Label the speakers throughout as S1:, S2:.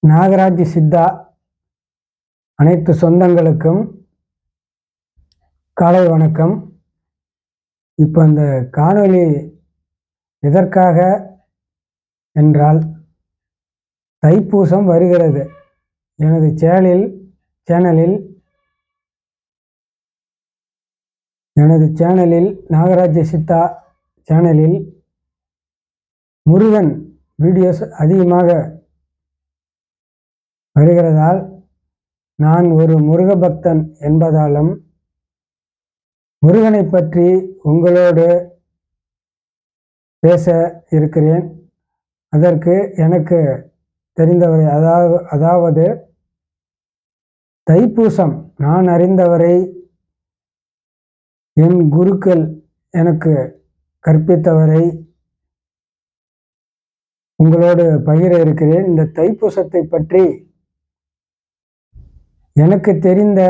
S1: நாகராஜ் சித்தா அனைத்து சொந்தங்களுக்கும் காலை வணக்கம். இப்போ இந்த காணொளி எதற்காக என்றால், தைப்பூசம் வருகிறது. எனது சேனலில் நாகராஜ் சித்தா சேனலில் முருகன் வீடியோஸ் அதிகமாக வருகிறதால், நான் ஒரு முருக பக்தன் என்பதாலும் முருகனை பற்றி உங்களோடு பேச இருக்கிறேன். அதற்கு எனக்கு தெரிந்தவரை அதாவது தைப்பூசம் நான் அறிந்தவரை என் குருக்கள் எனக்கு கற்பித்தவரை உங்களோடு பகிர இருக்கிறேன். இந்த தைப்பூசத்தை பற்றி எனக்கு தெரிந்த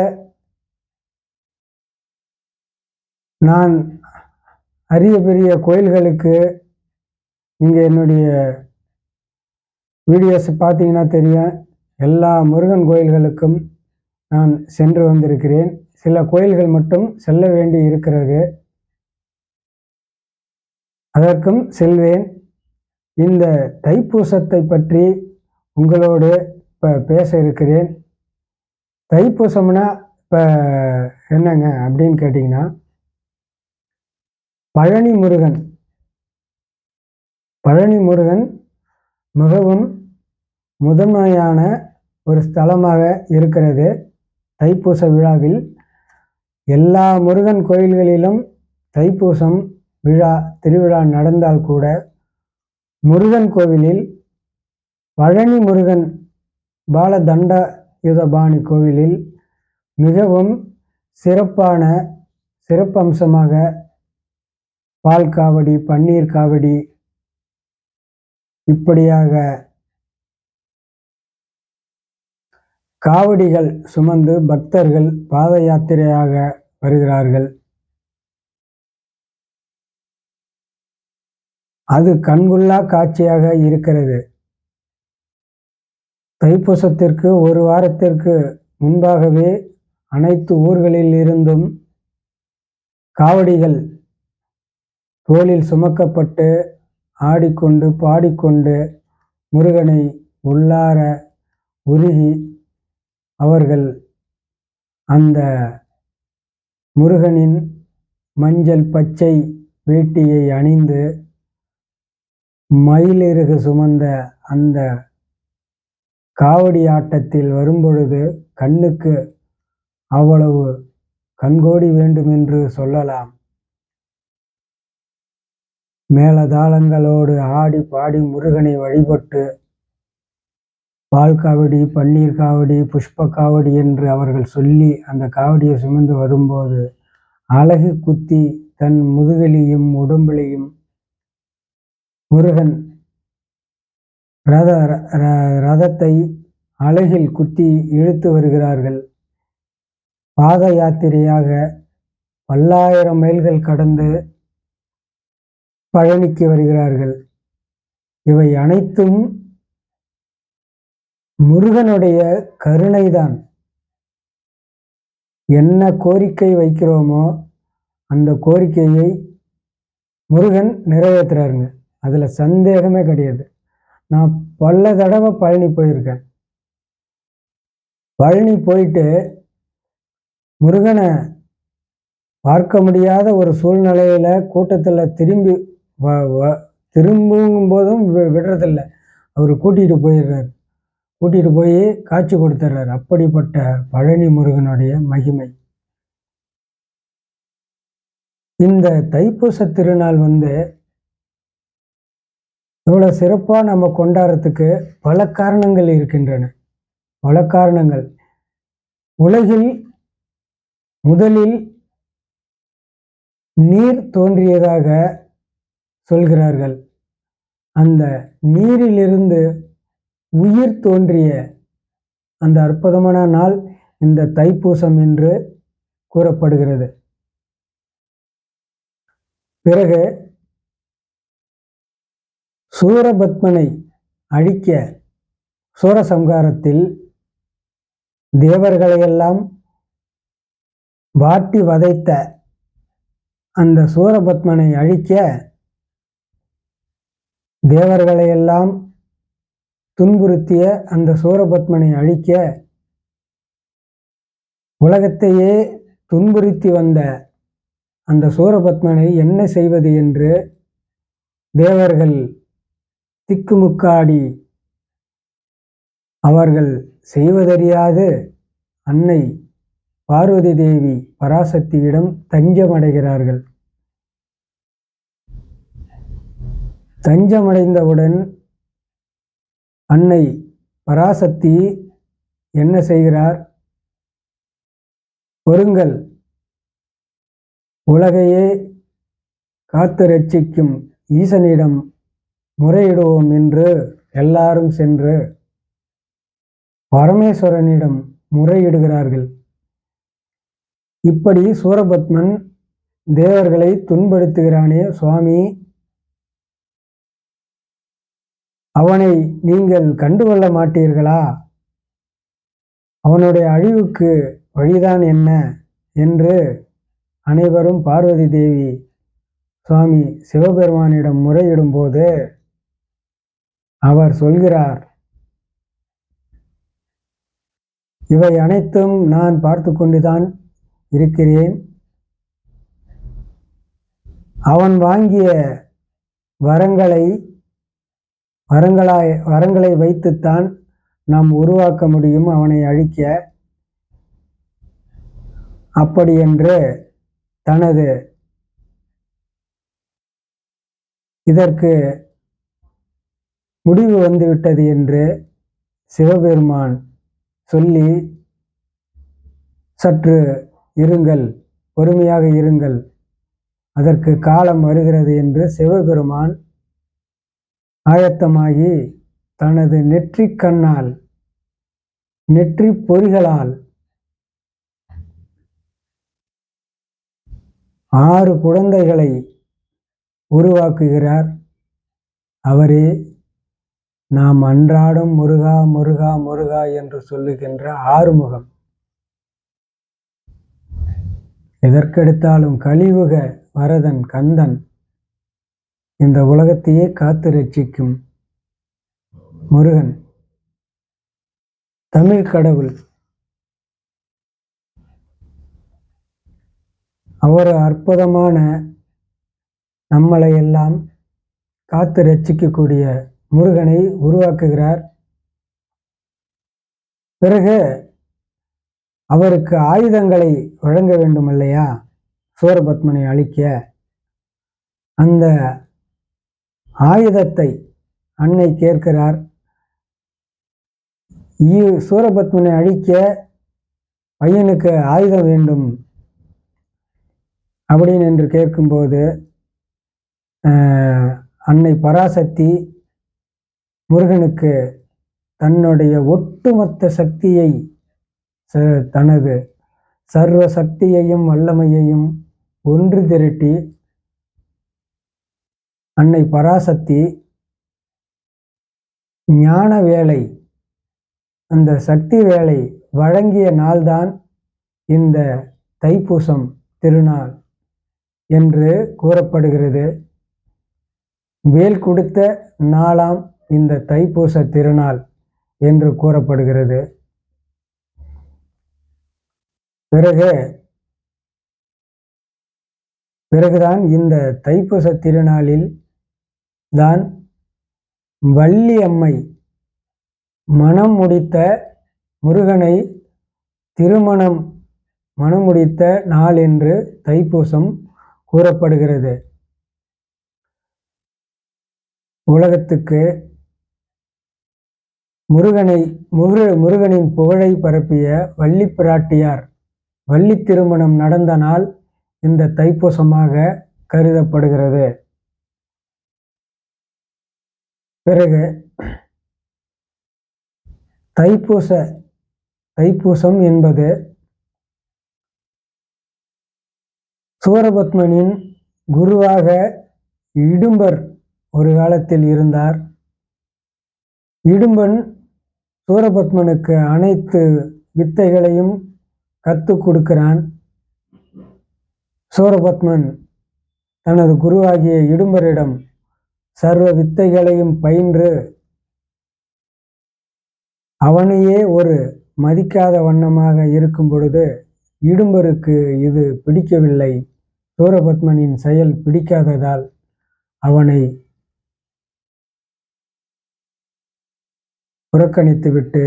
S1: நான் அரிய பெரிய கோயில்களுக்கு நீங்கள் என்னுடைய வீடியோஸ் பார்த்தீங்கன்னா தெரியும். எல்லா முருகன் கோயில்களுக்கும் நான் சென்று வந்திருக்கிறேன். சில கோயில்கள் மட்டும் செல்ல வேண்டி இருக்கிறது, அதற்கும் செல்வேன். இந்த தைப்பூசத்தை பற்றி உங்களோடு இப்போ பேச இருக்கிறேன். தைப்பூசம்னா இப்போ என்னங்க அப்படின்னு கேட்டிங்கன்னா, பழனி முருகன் மிகவும் முதன்மையான ஒரு ஸ்தலமாக இருக்கிறது. தைப்பூச விழாவில் எல்லா முருகன் கோயில்களிலும் தைப்பூசம் திருவிழா நடந்தால் கூட, முருகன் கோவிலில் பழனி முருகன் பாலதண்டாயுதபாணி கோவிலில் மிகவும் சிறப்பம்சமாக பால் காவடி, பன்னீர் காவடி, இப்படியாக காவடிகள் சுமந்து பக்தர்கள் பாத யாத்திரையாக வருகிறார்கள். அது கண்கொள்ளா காட்சியாக இருக்கிறது. தைப்பூசத்திற்கு ஒரு வாரத்திற்கு முன்பாகவே அனைத்து ஊர்களில் இருந்தும் காவடிகள் தோளில் சுமக்கப்பட்டு ஆடிக்கொண்டு பாடிக்கொண்டு முருகனை உள்ளார உருகி அவர்கள் அந்த முருகனின் மஞ்சள் பச்சை வேட்டியை அணிந்து மயிலிறகு சுமந்த அந்த காவடி ஆட்டத்தில் வரும்பொழுது கண்ணுக்கு அவ்வளவு கண்கோடி வேண்டும் என்று சொல்லலாம். மேளதாளங்களோடு ஆடி பாடி முருகனை வழிபட்டு பால் காவடி, பன்னீர் காவடி, புஷ்ப காவடி என்று அவர்கள் சொல்லி அந்த காவடியை சுமந்து வரும்போது அலகு குத்தி தன் முதுகலியும் உடம்பிலையும் முருகன் ரதத்தை அலகில் குத்தி இழுத்து வருகிறார்கள். பாத யாத்திரையாக பல்லாயிரம் மைல்கள் கடந்து பழனிக்கு வருகிறார்கள். இவை அனைத்தும் முருகனுடைய கருணைதான். என்ன கோரிக்கை வைக்கிறோமோ அந்த கோரிக்கையை முருகன் நிறைவேற்றுறாருங்க. அதில் சந்தேகமே கிடையாது. நான் பல தடவை பழனி போயிருக்கேன். பழனி போயிட்டு முருகனை பார்க்க முடியாத ஒரு சூழ்நிலையில் கூட்டத்தில் திரும்பும் போதும் விடுறதில்லை. அவர் கூட்டிகிட்டு போய் காட்சி கொடுத்துட்றாரு. அப்படிப்பட்ட பழனி முருகனுடைய மகிமை. இந்த தைப்பூச திருநாள் இவ்வளோ சிறப்பாக நம்ம கொண்டாடுறதுக்கு பல காரணங்கள் இருக்கின்றன. உலகில் முதலில் நீர் தோன்றியதாக சொல்கிறார்கள். அந்த நீரிலிருந்து உயிர் தோன்றிய அந்த அற்புதமான நாள் இந்த தைப்பூசம் என்று கூறப்படுகிறது. பிறகு சூரபத்மனை அழிக்க சூரசம்ஹாரத்தில் தேவர்களையெல்லாம் வாட்டி வதைத்த அந்த சூரபத்மனை அழிக்க, தேவர்களையெல்லாம் துன்புறுத்திய அந்த சூரபத்மனை அழிக்க, உலகத்தையே துன்புறுத்தி வந்த அந்த சூரபத்மனை என்ன செய்வது என்று தேவர்கள் திக்குமுக்காடி அவர்கள் செய்வதறியாது அன்னை பார்வதி தேவி பராசக்தியிடம் தஞ்சமடைகிறார்கள். தஞ்சமடைந்தவுடன் அன்னை பராசக்தி என்ன செய்கிறார்? பொறுங்கள், உலகையே காத்து ரட்சிக்கும் ஈசனிடம் முறையிடுவோம் என்று எல்லாரும் சென்று பரமேஸ்வரனிடம் முறையிடுகிறார்கள். இப்படி சூரபத்மன் தேவர்களை துன்படுத்துகிறானே சுவாமி, அவனை நீங்கள் கண்டுகொள்ள மாட்டீர்களா? அவனுடைய அழிவுக்கு வழிதான் என்ன என்று அனைவரும் பார்வதி தேவி சுவாமி சிவபெருமானிடம் முறையிடும்போது அவர் சொல்கிறார், இவை அனைத்தும் நான் பார்த்து கொண்டுதான் இருக்கிறேன். அவன் வாங்கிய வரங்களை வைத்துத்தான் நாம் உருவாக்க முடியும் அவனை அழிக்க. அப்படி என்று தனது இதற்கு முடிவு வந்துவிட்டது என்று சிவபெருமான் சொல்லி, சற்று இருங்கள், பொறுமையாக இருங்கள், அதற்கு காலம் வருகிறது என்று சிவபெருமான் ஆயத்தமாகி தனது நெற்றிக் கண்ணால், நெற்றி பொறிகளால் 6 குழந்தைகளை உருவாக்குகிறார். அவரே நாம் அன்றாடம் முருகா முருகா முருகா என்று சொல்லுகின்ற ஆறுமுகம். எதற்கெடுத்தாலும் கலியுக வரதன் கந்தன், இந்த உலகத்தையே காத்து ரட்சிக்கும் முருகன், தமிழ் கடவுள். அவர் அற்புதமான நம்மளை எல்லாம் காத்து ரட்சிக்கக்கூடிய முருகனை உருவாக்குகிறார். பிறகு அவருக்கு ஆயுதங்களை வழங்க வேண்டும் இல்லையா? சூரபத்மனை அழிக்க அந்த ஆயுதத்தை அன்னை கேட்கிறார். சூரபத்மனை அழிக்க பையனுக்கு ஆயுதம் வேண்டும் அப்படின்னு என்று கேட்கும்போது அன்னை பராசக்தி முருகனுக்கு தன்னுடைய ஒட்டுமொத்த சக்தியை, தனது சர்வ சக்தியையும் வல்லமையையும் ஒன்று திரட்டி அன்னை பராசக்தி ஞான வேலை, அந்த சக்தி வேலை வழங்கிய நாள்தான் இந்த தைப்பூசம் திருநாள் என்று கூறப்படுகிறது. வேல் கொடுத்த நாளாம் இந்த தைப்பூச திருநாள் என்று கூறப்படுகிறது. பிறகுதான் இந்த தைப்பூச திருநாளில் தான் வள்ளி அம்மை மனம் முடித்த முருகனை மனம் முடித்த நாள் என்று தைப்பூசம் கூறப்படுகிறது. உலகத்துக்கு முருகனின் புகழை பரப்பிய வள்ளி பிராட்டியார் வள்ளி திருமணம் நடந்த நாள் இந்த தைப்பூசமாக கருதப்படுகிறது. பிறகு தைப்பூசம் என்பது சூரபத்மனின் குருவாக இடும்பர் ஒரு காலத்தில் இருந்தார். இடும்பன் சூரபத்மனுக்கு அனைத்து வித்தைகளையும் கற்றுக் கொடுக்கிறான். சூரபத்மன் தனது குருவாகிய இடும்பரிடம் சர்வ வித்தைகளையும் பயின்று அவனையே ஒரு மதிக்காத வண்ணமாக இருக்கும் பொழுது இடும்பருக்கு இது பிடிக்கவில்லை. சூரபத்மனின் செயல் பிடிக்காததால் அவனை புறக்கணித்துவிட்டு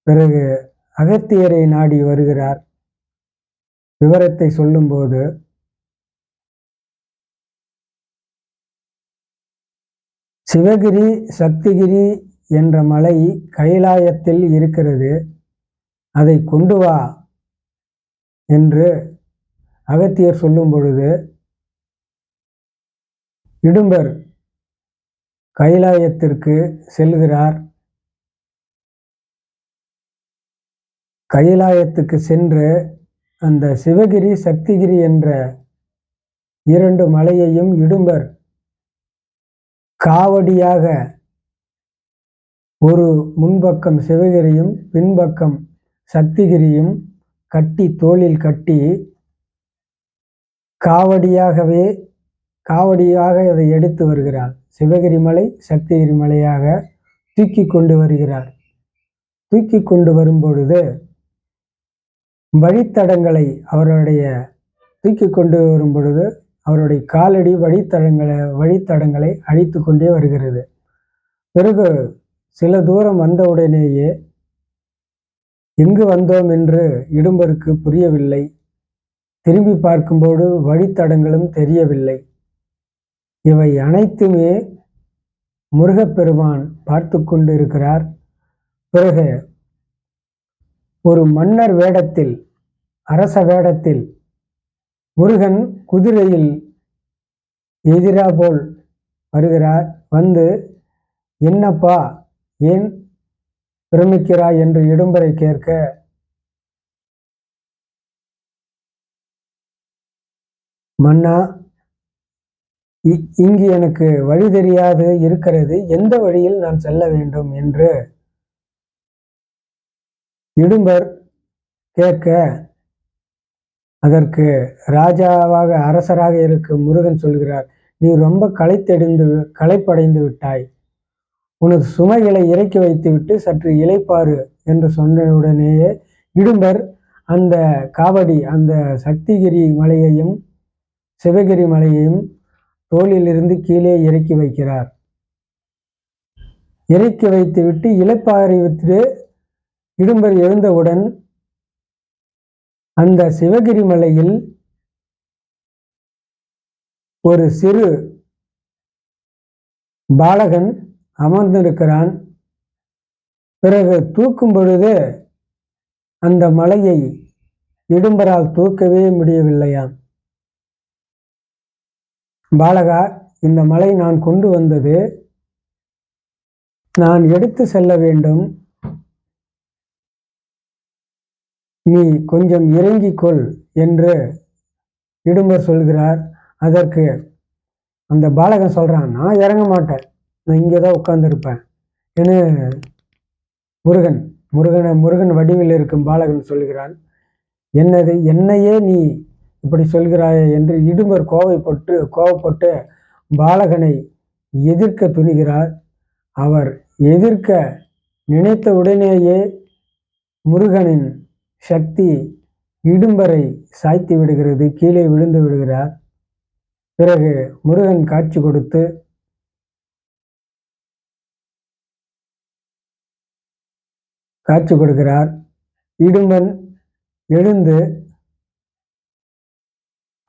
S1: பிறகு அகத்தியரை நாடி வருகிறார். விவரத்தை சொல்லும்போது, சிவகிரி சக்திகிரி என்ற மலை கைலாயத்தில் இருக்கிறது, அதை கொண்டு வா என்று அகத்தியர் சொல்லும் பொழுது இடும்பர் கைலாயத்திற்கு செல்கிறார். கைலாயத்துக்கு சென்று அந்த சிவகிரி சக்திகிரி என்ற 2 மலையையும் இடும்பர் காவடியாக ஒரு முன்பக்கம் சிவகிரியும் பின்பக்கம் சக்திகிரியும் கட்டி தோளில் கட்டி காவடியாக அதை எடுத்து வருகிறார். சிவகிரி மலை சக்திகிரி மலையாக தூக்கி கொண்டு வருகிறார். தூக்கி கொண்டு வரும்பொழுது வழித்தடங்களை தூக்கி கொண்டு வரும் பொழுது அவருடைய காலடி வழித்தடங்களை அழித்து கொண்டே வருகிறது. பிறகு சில தூரம் வந்தவுடனேயே எங்கு வந்தோம் என்று இடும்பருக்கு புரியவில்லை. திரும்பி பார்க்கும்போது வழித்தடங்களும் தெரியவில்லை. இவை அனைத்துமே முருகப்பெருமான் பார்த்து கொண்டு இருக்கிறார். பிறகு ஒரு மன்னர் வேடத்தில், அரச வேடத்தில் முருகன் குதிரையில் எதிரா போல் வருகிறார். வந்து, என்னப்பா ஏன் பிரமிக்கிறாய் என்று இடும்பரை கேட்க, மன்னா, இங்கு எனக்கு வழி தெரியாது இருக்கிறது, எந்த வழியில் நான் செல்ல வேண்டும் என்று இடும்பர் கேட்க, அதற்கு ராஜாவாக அரசராக இருக்கும் முருகன் சொல்கிறார், நீ ரொம்ப களைப்படைந்து விட்டாய், உனது சுமைகளை இறக்கி வைத்துவிட்டு சற்று இளைப்பாறு என்று சொன்னவுடனேயே இடும்பர் அந்த காவடி, அந்த சக்திகிரி மலையையும் சிவகிரி மலையையும் தோளிலிருந்து கீழே இறக்கி வைக்கிறார். இறக்கி வைத்துவிட்டு இளைப்பாறை விட்டு இடும்பர் எழுந்தவுடன் அந்த சிவகிரி மலையில் ஒரு சிறு பாலகன் அமர்ந்திருக்கிறான். பிறகு தூக்கும் பொழுது அந்த மலையை இடும்பரால் தூக்கவே முடியவில்லையாம். பாலகா, இந்த மலை நான் கொண்டு வந்தது, நான் எடுத்து செல்ல வேண்டும், நீ கொஞ்சம் இறங்கிக்கொள் என்று இடும்பர் சொல்கிறார். அதற்கு அந்த பாலகன் சொல்றான், நான் இறங்க மாட்டேன், நான் இங்கே தான் உட்கார்ந்துருப்பேன் என்று முருகன் வடிவில் இருக்கும் பாலகன் சொல்கிறான். என்னையே நீ இப்படி சொல்கிறாயே என்று இடும்பர் கோபப்பட்டு பாலகனை எதிர்க்க துணிகிறார். அவர் எதிர்க்க நினைத்த உடனேயே முருகனின் சக்தி இடும்பரை சாய்த்து விடுகிறது, கீழே விழுந்து விடுகிறார். பிறகு முருகன் காட்சி கொடுக்கிறார். இடும்பன் எழுந்து,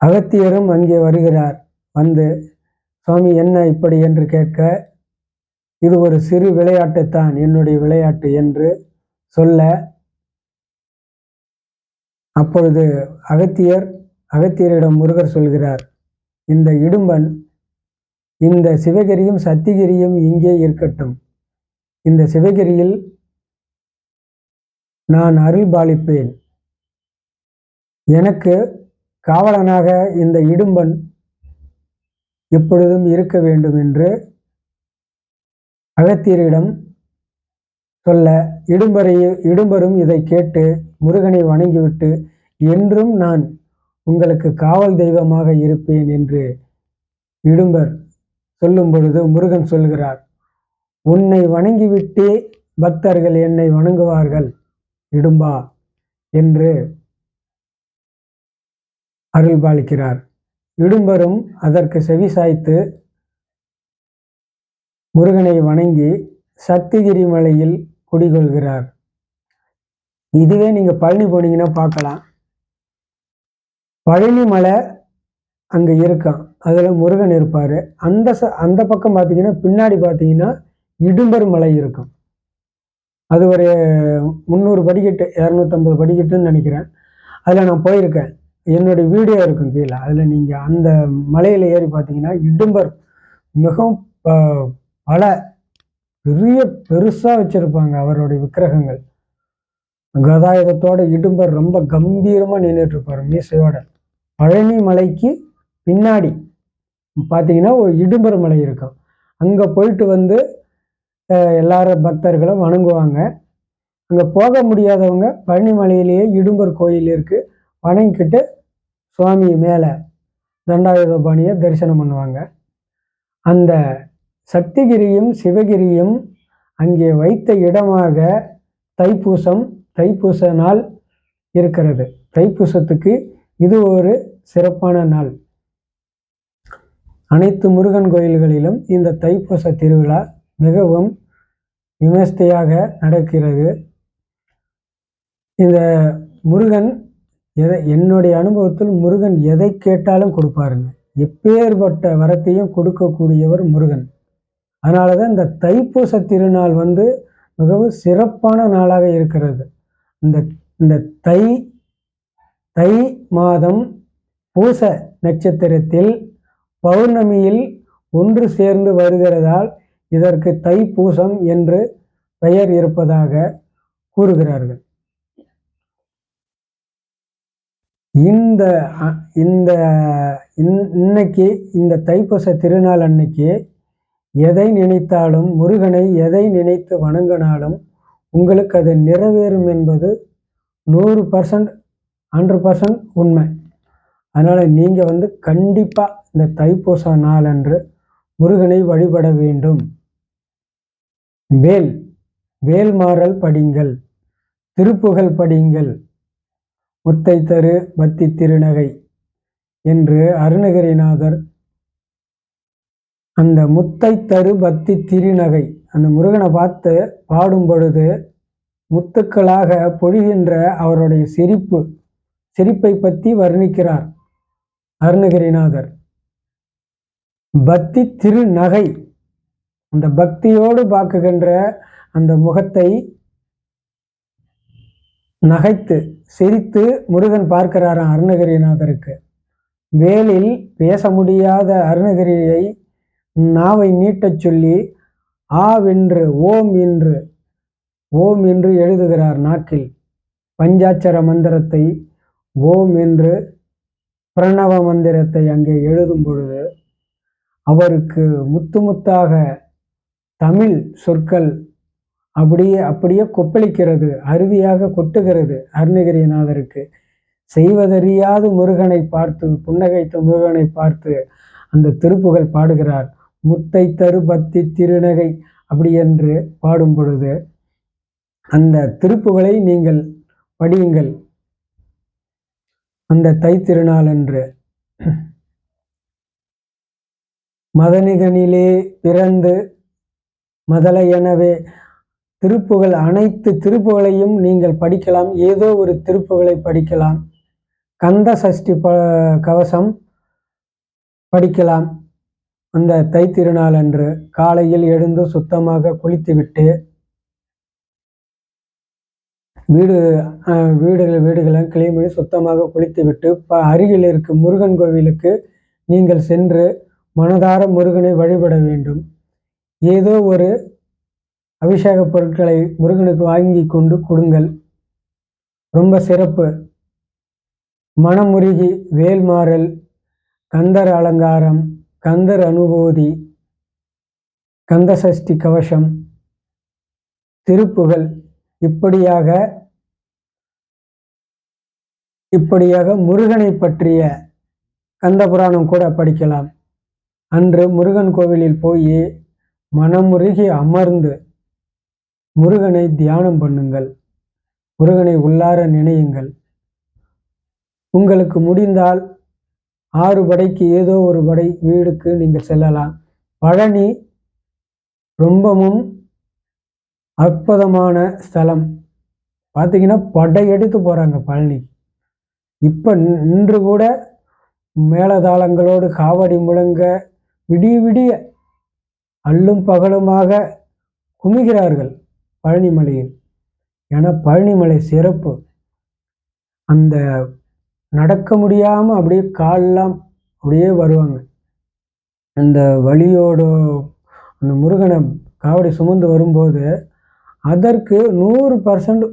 S1: அகத்தியரும் அங்கே வருகிறார். வந்து, சுவாமி என்ன இப்படி என்று கேட்க, இது ஒரு சிறு விளையாட்டுத்தான், என்னுடைய விளையாட்டு என்று சொல்ல, அப்பொழுது அகத்தியரிடம் முருகர் சொல்கிறார், இந்த இடும்பன் இந்த சிவகிரியும் சக்திகிரியும் இங்கே இருக்கட்டும், இந்த சிவகிரியில் நான் அருள் பாலிப்பேன், எனக்கு காவலனாக இந்த இடும்பன் எப்பொழுதும் இருக்க வேண்டும் என்று அகத்தியரிடம் சொல்ல இடும்பரும் இதை கேட்டு முருகனை வணங்கிவிட்டு, என்றும் நான் உங்களுக்கு காவல் தெய்வமாக இருப்பேன் என்று இடும்பர் சொல்லும் பொழுது முருகன் சொல்கிறார், உன்னை வணங்கிவிட்டே பக்தர்கள் என்னை வணங்குவார்கள் இடும்பா என்று அருள்பாலிக்கிறார். இடும்பரும் அதற்கு செவிசாய்த்து முருகனை வணங்கி சக்திகிரி மலையில் குடிகொள்கிறார். இதுவே நீங்க பழனி போனீங்கன்னா பார்க்கலாம். பழனி மலை அங்க இருக்கும், அதுல முருகன் இருப்பாரு. அந்த பக்கம் பார்த்தீங்கன்னா பின்னாடி பார்த்தீங்கன்னா இடும்பர் மலை இருக்கும். அது ஒரு 300 படிக்கட்டு 250 படிக்கட்டுன்னு நினைக்கிறேன். அதில் நான் போயிருக்கேன். என்னுடைய வீடியோ இருக்கும் கீழே. அதில் நீங்கள் அந்த மலையில் ஏறி பார்த்தீங்கன்னா இடும்பர் மிகவும் பல பெருசாக வச்சுருப்பாங்க அவருடைய விக்கிரகங்கள். கதாயுதத்தோட இடும்பர் ரொம்ப கம்பீரமாக நின்றுட்டு இருப்பார் மீசையோட. பழனி மலைக்கு பின்னாடி பார்த்தீங்கன்னா ஒரு இடும்பர் மலை இருக்கும். அங்கே போயிட்டு வந்து எல்லாரும் பக்தர்களும் வணங்குவாங்க. அங்கே போக முடியாதவங்க பழனி மலையிலேயே இடும்பர் கோயில் இருக்குது, வணங்கிக்கிட்டு சுவாமி மேலே தண்டாயுதபாணியை தரிசனம் பண்ணுவாங்க. அந்த சக்திகிரியும் சிவகிரியும் அங்கே வைத்த இடமாக தைப்பூச நாள் இருக்கிறது. தைப்பூசத்துக்கு இது ஒரு சிறப்பான நாள். அனைத்து முருகன் கோயில்களிலும் இந்த தைப்பூச திருவிழா மிகவும் விமர்சையாக நடக்கிறது. இந்த முருகன் என்னுடைய அனுபவத்தில் முருகன் எதை கேட்டாலும் கொடுப்பாருங்க. எப்பேற்பட்ட வரத்தையும் கொடுக்கக்கூடியவர் முருகன். அதனால தான் இந்த தைப்பூச திருநாள் மிகவும் சிறப்பான நாளாக இருக்கிறது. இந்த தை மாதம் பூச நட்சத்திரத்தில் பௌர்ணமியில் ஒன்று சேர்ந்து வருகிறதால் இதற்கு தைப்பூசம் என்று பெயர் இருப்பதாக கூறுகிறார்கள். இன்னைக்கு இந்த தைப்பூச திருநாள் அன்னைக்கு எதை நினைத்தாலும், முருகனை எதை நினைத்து வணங்கினாலும் உங்களுக்கு அது நிறைவேறும் என்பது 100% 100% உண்மை. அதனால் நீங்கள் கண்டிப்பாக இந்த தைப்பூச நாளன்று முருகனை வழிபட வேண்டும். வேல்மாறல் படிங்கள், திருப்புகழ் படிங்கள், முத்தை தரு பத்தி திருநகை என்று அருணகிரிநாதர் அந்த முத்தை தரு பத்தி திருநகை அந்த முருகனை பார்த்து பாடும் பொழுது முத்துக்களாக பொழிகின்ற அவருடைய சிரிப்பை பற்றி வர்ணிக்கிறார் அருணகிரிநாதர். பக்தி திருநகை, அந்த பக்தியோடு பார்க்குகின்ற அந்த முகத்தை நகைத்து சிரித்து முருகன் பார்க்கிறாராம் அருணகிரிநாதருக்கு. வேலில் பேச முடியாத அருணகிரியை நாவை நீட்டச் சொல்லி ஆவென்று ஓம் என்று எழுதுகிறார் நாக்கில். பஞ்சாட்சர மந்திரத்தை ஓம் என்று பிரணவ மந்திரத்தை அங்கே எழுதும் பொழுது அவருக்கு முத்தாக தமிழ் சொற்கள் அப்படியே கொப்பளிக்கிறது, அருவியாக கொட்டுகிறது அருணகிரிநாதருக்கு. செய்வதறியாது முருகனை பார்த்து, புன்னகைத்த முருகனை பார்த்து அந்த திருப்புகழ் பாடுகிறார். முத்தை தரு பத்தி திருநகை அப்படி என்று பாடும் பொழுது அந்த திருப்புகழை நீங்கள் படியுங்கள் அந்த தை திருநாள் அன்று. மதனிகனிலே பிறந்து மதலை எனவே திருப்புகழ், அனைத்து திருப்புகளையும் நீங்கள் படிக்கலாம். ஏதோ ஒரு திருப்புகழை படிக்கலாம். கந்த சஷ்டி கவசம் படிக்கலாம். அந்த தை திருநாள் அன்று காலையில் எழுந்து சுத்தமாக குளித்துவிட்டு வீடுகளை கிளீன் பண்ணி சுத்தமாக குளித்துவிட்டு அருகில் இருக்கும் முருகன் கோவிலுக்கு நீங்கள் சென்று மனதார முருகனை வழிபட வேண்டும். ஏதோ ஒரு அபிஷேக பொருட்களை முருகனுக்கு வாங்கி கொண்டு கொடுங்கள். ரொம்ப சிறப்பு. மனமுருகி வேல்மாறல், கந்தர் அலங்காரம், கந்தர் அனுபூதி, கந்த சஷ்டி கவசம் திருப்புகள் இப்படியாக முருகனை பற்றிய கந்தபுராணம் கூட படிக்கலாம். அன்று முருகன் கோவிலில் போய் மனமுருகி அமர்ந்து முருகனை தியானம் பண்ணுங்கள். முருகனை உள்ளார நினையுங்கள். உங்களுக்கு முடிந்தால் 6 படைக்கு ஏதோ ஒரு படை வீடுக்கு நீங்கள் செல்லலாம். பழனி ரொம்பவும் அற்புதமான ஸ்தலம். பார்த்தீங்கன்னா படையெடுத்து போகிறாங்க பழனி. இப்போ இன்று கூட மேளதாளங்களோடு காவடி முழங்க விடிய விடிய அல்லும் பகலுமாக குமிகிறார்கள் பழனி மலையில். ஏன்னா பழனிமலை சிறப்பு. அந்த நடக்க முடியாமல் அப்படியே காலெல்லாம் அப்படியே வருவாங்க. அந்த வழியோடு அந்த முருகனை காவடி சுமந்து வரும்போது அதற்கு 100%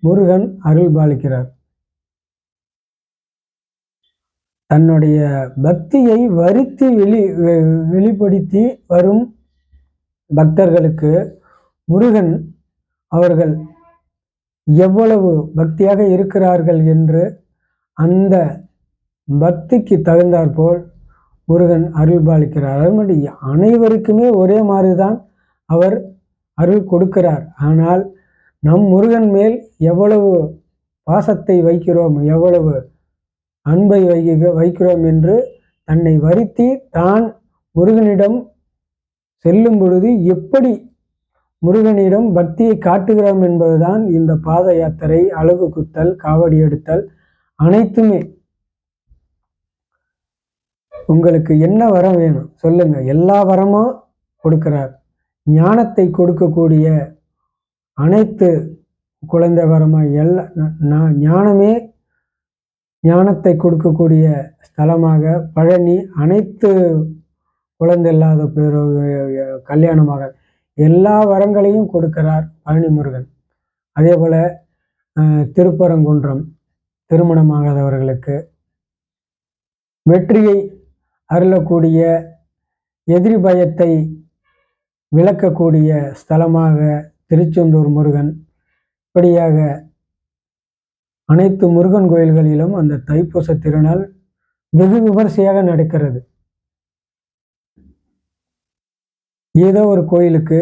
S1: முருகன் அருள் பாலிக்கிறார். தன்னுடைய பக்தியை வருத்தி வெளிப்படுத்தி வரும் பக்தர்களுக்கு முருகன் அவர்கள் எவ்வளவு பக்தியாக இருக்கிறார்கள் என்று அந்த பக்திக்கு தகுந்தாற்போல் முருகன் அருள் பாலிக்கிறார். அது மட்டும் அனைவருக்குமே ஒரே மாதிரி தான் அவர் அருள் கொடுக்கிறார். ஆனால் நம் முருகன் மேல் எவ்வளவு பாசத்தை வைக்கிறோம், எவ்வளவு அன்பை வைக்கிறோம் என்று தன்னை வருத்தி தான் முருகனிடம் செல்லும் பொழுது எப்படி முருகனிடம் பக்தியை காட்டுகிறோம் என்பதுதான் இந்த பாத யாத்திரை, அலகு குத்தல், காவடி எடுத்தல் அனைத்துமே. உங்களுக்கு என்ன வரம் வேணும் சொல்லுங்க, எல்லா வரமும் கொடுக்கிறார். ஞானத்தை கொடுக்கக்கூடிய அனைத்து குழந்தை வரமாக ஞானமே ஞானத்தை கொடுக்கக்கூடிய ஸ்தலமாக பழனி. அனைத்து குழந்தை இல்லாத பேர் கல்யாணமாக எல்லா வரங்களையும் கொடுக்கிறார் பழனி முருகன். அதே போல திருப்பரங்குன்றம் திருமணமாகாதவர்களுக்கு வெற்றியை அருளக்கூடிய, எதிரி பயத்தை விளக்கக்கூடிய ஸ்தலமாக திருச்செந்தூர் முருகன். இப்படியாக அனைத்து முருகன் கோயில்களிலும் அந்த தைப்பூச திருநாள் வெகு விமர்சையாக நடக்கிறது. ஏதோ ஒரு கோயிலுக்கு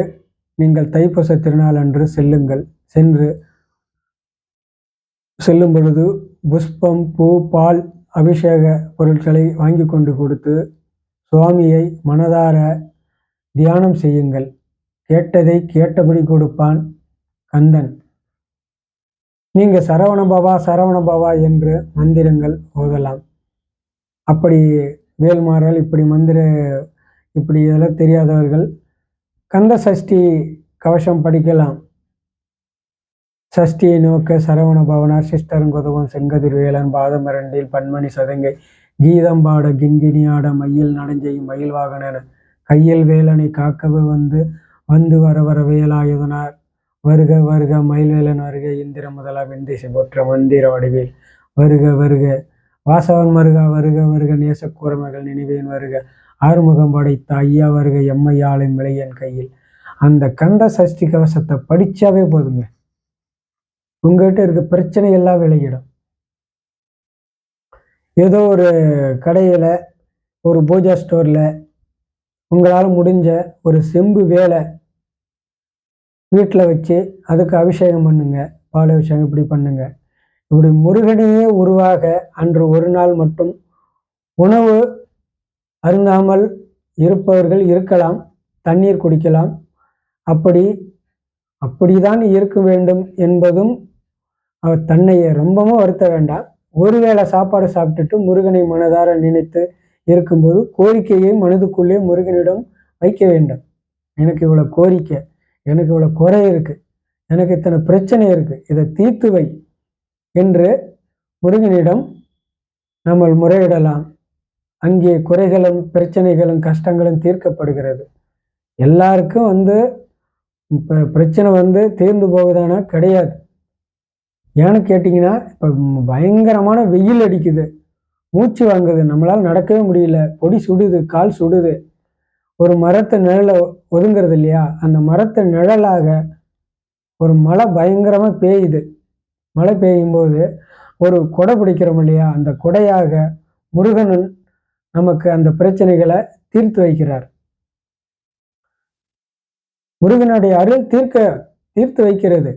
S1: நீங்கள் தைப்பூச திருநாள் அன்று செல்லுங்கள். செல்லும் பொழுது புஷ்பம், பூ, பால், அபிஷேக பொருட்களை வாங்கி கொண்டு கொடுத்து சுவாமியை மனதார தியானம் செய்யுங்கள். கேட்டதை கேட்டபடி கொடுப்பான் கந்தன். நீங்க சரவணபவா சரவணபவா என்று மந்திரங்கள் ஓதலாம். அப்படி வேல்மாறல் இப்படி இதெல்லாம் தெரியாதவர்கள் கந்த சஷ்டி கவசம் படிக்கலாம். சஷ்டியை நோக்க சரவண பவனார் சிஸ்டருங்கொதவன் செங்கதிர் வேலன் பாதமரண்டில் பன்மணி சதங்கை கீதம் பாட கிண்கிணியாட மையில் நடஞ்செய்யும் மயில் வாகனன கையில் வேலனை காக்கவே வந்து வர வர வேலாயுதனார் வருக வருக மயில்வேலன் வருக இந்திர முதலா வெந்திசை போற்ற மந்திர வடிவேல் வருக வருக வாசவன் மருகா வருக வருக நேசக்கூரமகள் நினைவேன் வருக ஆறுமுகம் படைத்த ஐயா வருக எம்மையாளின் விளையன் கையில். அந்த கந்த சஷ்டி கவசத்தை படிச்சாவே போதுங்க, உங்ககிட்ட இருக்க பிரச்சனை எல்லாம் விலகிடும். ஏதோ ஒரு கடையில், ஒரு பூஜா ஸ்டோரில் உங்களால் முடிஞ்ச ஒரு செம்பு வேலை வீட்டில் வச்சு அதுக்கு அபிஷேகம் பண்ணுங்க, பால் அபிஷேகம் இப்படி பண்ணுங்க. இப்படி முருகனையே உருவாக அன்று ஒரு நாள் மட்டும் உணவு அருந்தாமல் இருப்பவர்கள் இருக்கலாம், தண்ணீர் குடிக்கலாம். அப்படிதான் இருக்க வேண்டும் என்பதும் அவர் தன்னையை ரொம்பவும் வருத்த வேண்டாம். ஒருவேளை சாப்பாடு சாப்பிட்டுட்டு முருகனை மனதார நினைத்து இருக்கும்போது கோரிக்கையை மனதுக்குள்ளே முருகனிடம் வைக்க வேண்டும். எனக்கு இவ்வளோ கோரிக்கை, எனக்கு இவ்வளோ குறை இருக்குது, எனக்கு இத்தனை பிரச்சனை இருக்குது, இதை தீர்த்து வை என்று முருகனிடம் நம்ம முறையிடலாம். அங்கே குறைகளும் பிரச்சனைகளும் கஷ்டங்களும் தீர்க்கப்படுகிறது. எல்லாருக்கும் இப்போ பிரச்சனை தீர்ந்து போகுதானா? கிடையாது. ஏன்னு கேட்டிங்கன்னா, இப்போ பயங்கரமான வெயில் அடிக்குது, மூச்சு வாங்குது, நம்மளால் நடக்கவே முடியல, பொடி சுடுது, கால் சுடுது. ஒரு மரத்தை நிழலை ஒதுங்கிறது இல்லையா, அந்த மரத்தை நிழலாக ஒரு மழை பயங்கரமாக பெய்யுது. மழை பெய்யும்போது ஒரு கொடை பிடிக்கிறோம் இல்லையா, அந்த கொடையாக முருகன் நமக்கு அந்த பிரச்சனைகளை தீர்த்து வைக்கிறார். முருகனுடைய அருள் தீர்த்து வைக்கிறது.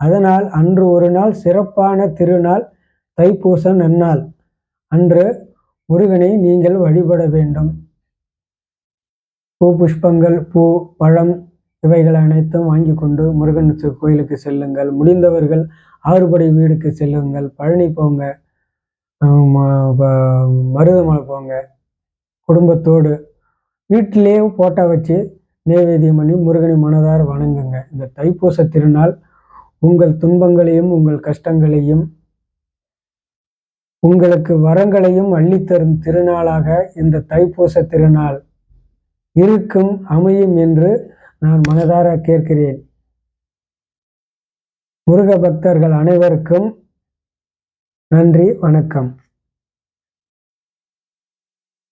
S1: அதனால் அன்று ஒரு நாள் சிறப்பான திருநாள், தைப்பூச நன்னாள் அன்று முருகனை நீங்கள் வழிபட வேண்டும். பூ, புஷ்பங்கள், பூ, பழம் இவைகள் அனைத்தும் வாங்கி கொண்டு முருகன் கோயிலுக்கு செல்லுங்கள். முடிந்தவர்கள் ஆறுபடை வீடுக்கு செல்லுங்கள். பழனி போங்க, மருதமலை போங்க. குடும்பத்தோடு வீட்டிலேயே போட்டோ வச்சு நைவேத்தியம் பண்ணி முருகனை மனதார வணங்குங்க. இந்த தைப்பூச திருநாள் உங்கள் துன்பங்களையும் உங்கள் கஷ்டங்களையும் உங்களுக்கு வரங்களையும் அள்ளித்தரும் திருநாளாக இந்த தைப்பூச திருநாள் அமையும் என்று நான் மனதார கேட்கிறேன். முருக பக்தர்கள் அனைவருக்கும் நன்றி, வணக்கம்.